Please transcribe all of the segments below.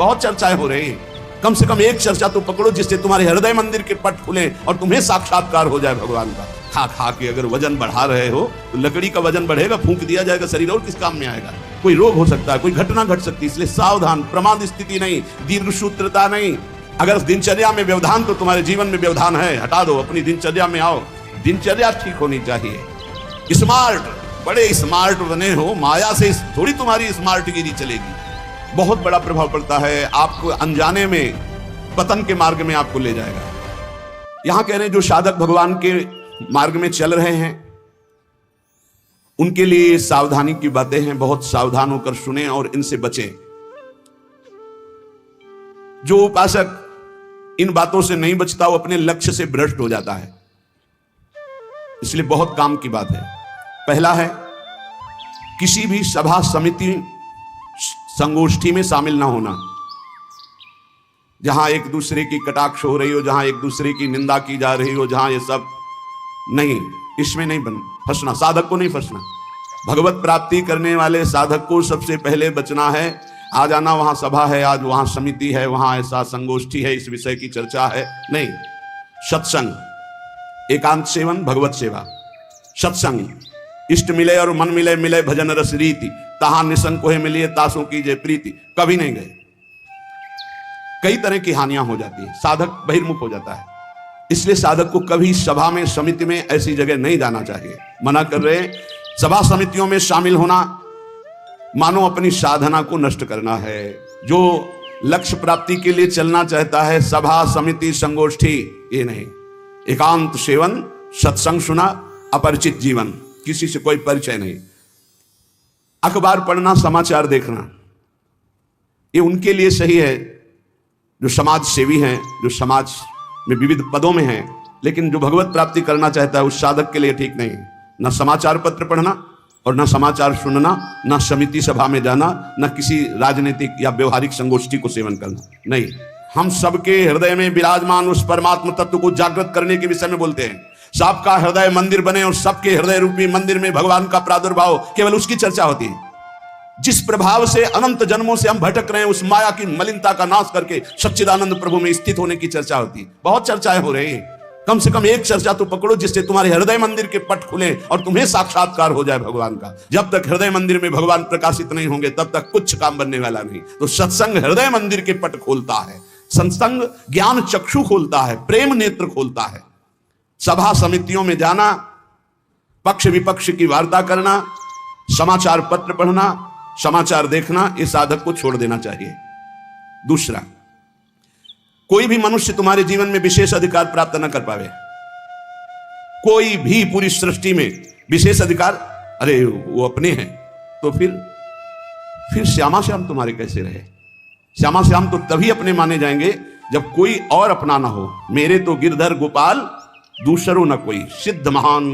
बहुत चर्चाएं हो रही हैं। कम से कम एक चर्चा तो पकड़ो जिससे तुम्हारे हृदय मंदिर के पट खुले और तुम्हें साक्षात्कार हो जाए भगवान का। खा खा के अगर वजन बढ़ा रहे हो तो लकड़ी का वजन बढ़ेगा, फूंक दिया जाएगा शरीर, और किस काम में आएगा? कोई रोग हो सकता है, कोई घटना घट सकती है, इसलिए सावधान, प्रमाद स्थिति नहीं, दीर्घसूत्रता नहीं। अगर दिनचर्या में व्यवधान तो तुम्हारे जीवन में व्यवधान है, हटा दो, अपनी दिनचर्या में आओ। दिनचर्या ठीक होनी चाहिए। स्मार्ट, बड़े स्मार्ट बने हो, माया से थोड़ी तुम्हारी स्मार्टगिरी चलेगी। बहुत बड़ा प्रभाव पड़ता है, आपको अनजाने में पतन के मार्ग में आपको ले जाएगा। यहां कह रहे हैं जो साधक भगवान के मार्ग में चल रहे हैं उनके लिए सावधानी की बातें हैं, बहुत सावधान होकर सुने और इनसे बचें। जो उपासक इन बातों से नहीं बचता वो अपने लक्ष्य से भ्रष्ट हो जाता है, इसलिए बहुत काम की बात है। पहला है किसी भी सभा समिति संगोष्ठी में शामिल ना होना, जहां एक दूसरे की कटाक्ष हो रही हो, जहां एक दूसरे की निंदा की जा रही हो, जहां ये सब नहीं, इसमें नहीं फंसना। साधक को नहीं फंसना। भगवत प्राप्ति करने वाले साधक को सबसे पहले बचना है। आ जाना, वहां सभा है, आज वहां समिति है, वहां ऐसा संगोष्ठी है, इस विषय की चर्चा है, नहीं। सत्संग, एकांत सेवन, भगवत सेवा, सत्संग, इष्ट मिले और मन मिले, मिले भजन रस रीति, तहां निसंग कोहे मिलिए तासों की जय प्रीति। कभी नहीं गए, कई तरह की हानियां हो जाती है, साधक बहिर्मुख हो जाता है। इसलिए साधक को कभी सभा में, समिति में, ऐसी जगह नहीं जाना चाहिए। मना कर रहे हैं। सभा समितियों में शामिल होना मानो अपनी साधना को नष्ट करना है। जो लक्ष्य प्राप्ति के लिए चलना चाहता है, सभा समिति संगोष्ठी, ये नहीं। एकांत सेवन, सत्संग सुना, अपरिचित जीवन, किसी से कोई परिचय नहीं। अखबार पढ़ना, समाचार देखना, ये उनके लिए सही है जो समाज सेवी हैं, जो समाज में विविध पदों में हैं, लेकिन जो भगवत प्राप्ति करना चाहता है उस साधक के लिए ठीक नहीं। न समाचार पत्र पढ़ना और न समाचार सुनना, न समिति सभा में जाना, न किसी राजनीतिक या व्यवहारिक संगोष्ठी को सेवन करना, नहीं। हम सबके हृदय में विराजमान उस परमात्म तत्व को जागृत करने के विषय में बोलते हैं। सबका हृदय मंदिर बने और सबके हृदय रूपी मंदिर में भगवान का प्रादुर्भाव, केवल उसकी चर्चा होती है। जिस प्रभाव से अनंत जन्मों से हम भटक रहे हैं, उस माया की मलिनता का नाश करके सच्चिदानंद प्रभु में स्थित होने की चर्चा होती है। बहुत चर्चाएं हो रही हैं। कम से कम एक चर्चा तो पकड़ो जिससे तुम्हारे हृदय मंदिर के पट खुले और तुम्हें साक्षात्कार हो जाए भगवान का। जब तक हृदय मंदिर में भगवान प्रकाशित नहीं होंगे तब तक कुछ काम बनने वाला नहीं। तो सत्संग हृदय मंदिर के पट खोलता है, सत्संग ज्ञान चक्षु खोलता है, प्रेम नेत्र खोलता है। सभा समितियों में जाना, पक्ष विपक्ष की वार्ता करना, समाचार पत्र पढ़ना, समाचार देखना, इस साधक को छोड़ देना चाहिए। दूसरा, कोई भी मनुष्य तुम्हारे जीवन में विशेष अधिकार प्राप्त न कर पावे। कोई भी पूरी सृष्टि में विशेष अधिकार, अरे वो अपने हैं, तो फिर श्यामा श्याम तुम्हारे कैसे रहे? श्यामा श्याम तो तभी अपने माने जाएंगे जब कोई और अपना ना हो। मेरे तो गिरधर गोपाल दूसरों न कोई, सिद्ध महान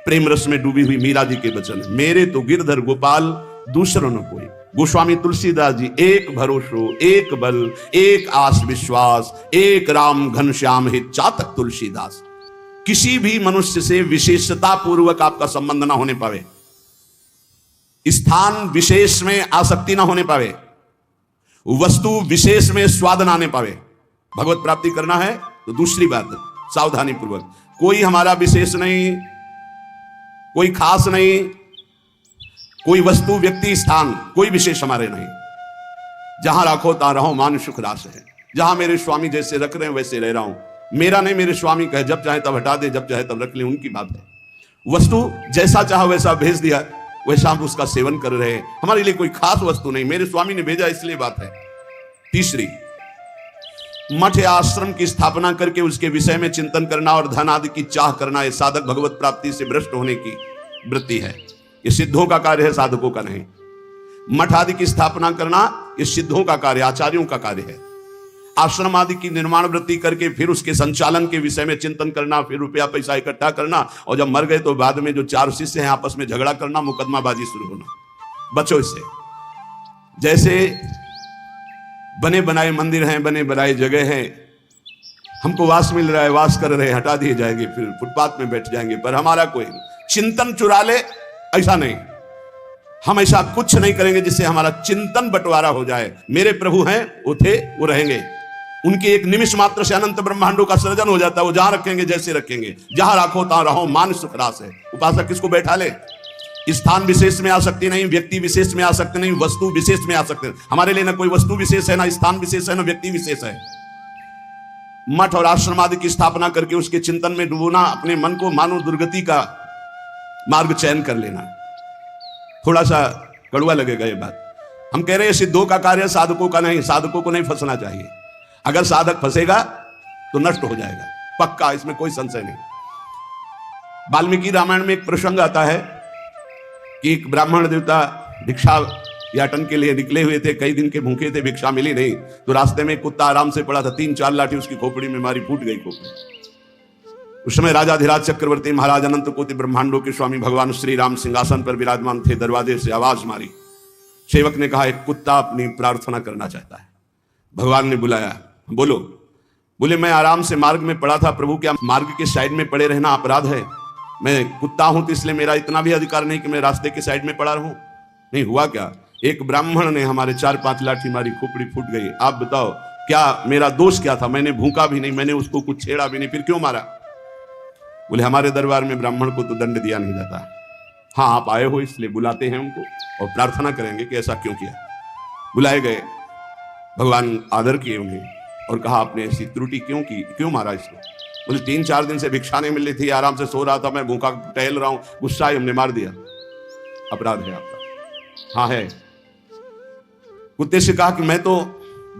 प्रेम रस में डूबी हुई मीरा जी के वचन। मेरे तो गिरधर गोपाल दूसरों न कोई। गोस्वामी तुलसीदास जी, एक भरोसो, एक बल, एक आस विश्वास, एक राम घनश्याम हित चातक तुलसीदास। किसी भी मनुष्य से विशेषता पूर्वक आपका संबंध ना होने पावे, स्थान विशेष में आसक्ति ना होने पावे, वस्तु विशेष में स्वाद ना आने पावे। भगवत प्राप्ति करना है तो दूसरी बात, सावधानी पूर्वक। कोई हमारा विशेष नहीं, कोई खास नहीं, कोई वस्तु व्यक्ति स्थान कोई विशेष हमारे नहीं। जहां रखो ता रहो, मान सुख रास है। जहां मेरे स्वामी जैसे रख रहे हैं वैसे रह रहा हूं। मेरा नहीं, मेरे स्वामी कहे जब चाहे तब हटा दे, जब चाहे तब रख ले, उनकी बात है। वस्तु जैसा चाहा वैसा भेज दिया, वैसा हम उसका सेवन कर रहे हैं। हमारे लिए कोई खास वस्तु नहीं, मेरे स्वामी ने भेजा इसलिए बात है। तीसरी, मठ या आश्रम की स्थापना करके उसके विषय में चिंतन करना और धन आदि की चाह करना, यह साधक भगवत प्राप्ति से भ्रष्ट होने की वृत्ति है। ये सिद्धों का कार्य है, साधकों का नहीं। मठ आदि की स्थापना करना ये सिद्धों का कार्य, आचार्यों का कार्य है। आश्रम आदि की निर्माण वृत्ति करके फिर उसके संचालन के विषय में चिंतन करना, फिर रुपया पैसा इकट्ठा करना, और जब मर गए तो बाद में जो चार शिष्य हैं आपस में झगड़ा करना, मुकदमाबाजी शुरू होना। बचो इससे। जैसे बने बनाए मंदिर हैं, बने बनाए जगह हैं, हमको वास मिल रहा है, वास कर रहे हैं, हटा दिए जाएंगे, फिर फुटपाथ में बैठ जाएंगे, पर हमारा कोई चिंतन चुरा ले, ऐसा नहीं। हम ऐसा कुछ नहीं करेंगे जिससे हमारा चिंतन बंटवारा हो जाए। मेरे प्रभु हैं, वो थे, वो रहेंगे। उनके एक निमिष मात्र से अनंत ब्रह्मांडों का सृजन हो जाता है। वो जहां रखेंगे जैसे रखेंगे, जहां राखो तहां रहो, मान सुख रास है। उपासक किसको बैठा ले? स्थान विशेष में आ सकती नहीं, व्यक्ति विशेष में आ सकते नहीं, वस्तु विशेष में आ सकते। हमारे लिए ना कोई वस्तु विशेष है, ना स्थान विशेष है, ना व्यक्ति विशेष है। मठ और आश्रम आदि की स्थापना करके उसके चिंतन में डूबना, अपने मन को मानो दुर्गति का मार्ग चयन कर लेना। थोड़ा सा कड़वा लगेगा ये बात। हम कह रहे हैं सिद्धों का कार्य साधकों का नहीं। साधकों को नहीं फंसना चाहिए। अगर साधक फंसेगा तो नष्ट हो जाएगा, पक्का, इसमें कोई संशय नहीं। वाल्मीकि रामायण में एक प्रसंग आता है कि एक ब्राह्मण देवता भिक्षा याटन के लिए निकले हुए थे, कई दिन के भूखे थे, भिक्षा मिली नहीं, तो रास्ते में कुत्ता आराम से पड़ा था, 3-4 लाठी उसकी खोपड़ी में मारी, फूट गई खोपड़ी। उस समय राजाधिराज चक्रवर्ती महाराज अनंत कोटि ब्रह्मांडों के स्वामी भगवान श्री राम सिंहासन पर विराजमान थे। दरवाजे से आवाज मारी। सेवक ने कहा एक कुत्ता अपनी प्रार्थना करना चाहता है। भगवान ने बुलाया, बोलो। बोले मैं आराम से मार्ग में पड़ा था प्रभु, क्या मार्ग के साइड में पड़े रहना अपराध है? मैं कुत्ता हूं तो इसलिए मेरा इतना भी अधिकार नहीं कि मैं रास्ते के साइड में पड़ा रहूं। नहीं हुआ क्या, एक ब्राह्मण ने हमारे 4-5 लाठी मारी, खोपड़ी फूट गई। आप बताओ क्या मेरा दोष क्या था? मैंने भूखा भी नहीं, मैंने उसको कुछ छेड़ा भी नहीं, फिर क्यों मारा? बोले हमारे दरबार में ब्राह्मण को तो दंड दिया नहीं जाता। हाँ आप आए हो इसलिए बुलाते हैं उनको और प्रार्थना करेंगे कि ऐसा क्यों किया। बुलाए गए, भगवान आदर किए उन्हें और कहा आपने ऐसी त्रुटि क्यों की, क्यों मारा इसको? बोले 3-4 दिन से भिक्षा नहीं मिल रही थी, आराम से सो रहा था, मैं भूखा टहल रहा हूं, गुस्सा ही हमने मार दिया। अपराध है आपका? हाँ है। कुत्ते से कहा कि मैं तो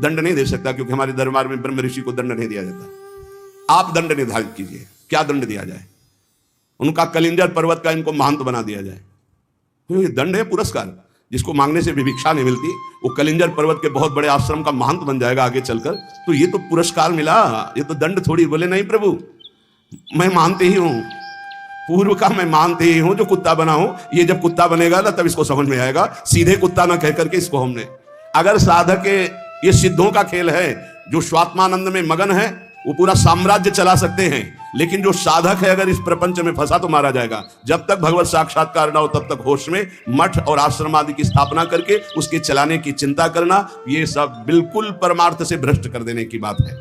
दंड नहीं दे सकता क्योंकि हमारे दरबार में ब्रह्म ऋषि को दंड नहीं दिया जाता, आप दंड निर्धारित कीजिए, क्या दंड दिया जाए? उनका कलिंजर पर्वत का इनको महंत बना दिया जाए। तो ये दंड है, पुरस्कार। जिसको मांगने से भी भिक्षा नहीं मिलती, वो कलिंजर पर्वत के बहुत बड़े आश्रम का महंत बन जाएगा आगे चलकर, तो ये तो पुरस्कार मिला, ये तो दंड थोड़ी। बोले नहीं प्रभु, मैं मानते ही हूं, पूर्व का मैं मानते ही हूं, जो कुत्ता बना हूं, ये जब कुत्ता बनेगा ना तब इसको समझ में आएगा। सीधे कुत्ता ना कह करके इसको हमने, अगर साधक ये सिद्धों का खेल है, जो स्वात्मानंद में मगन है वो पूरा साम्राज्य चला सकते हैं, लेकिन जो साधक है अगर इस प्रपंच में फंसा तो मारा जाएगा। जब तक भगवत साक्षात्कार ना हो तब तक होश में मठ और आश्रम आदि की स्थापना करके उसके चलाने की चिंता करना, ये सब बिल्कुल परमार्थ से भ्रष्ट कर देने की बात है।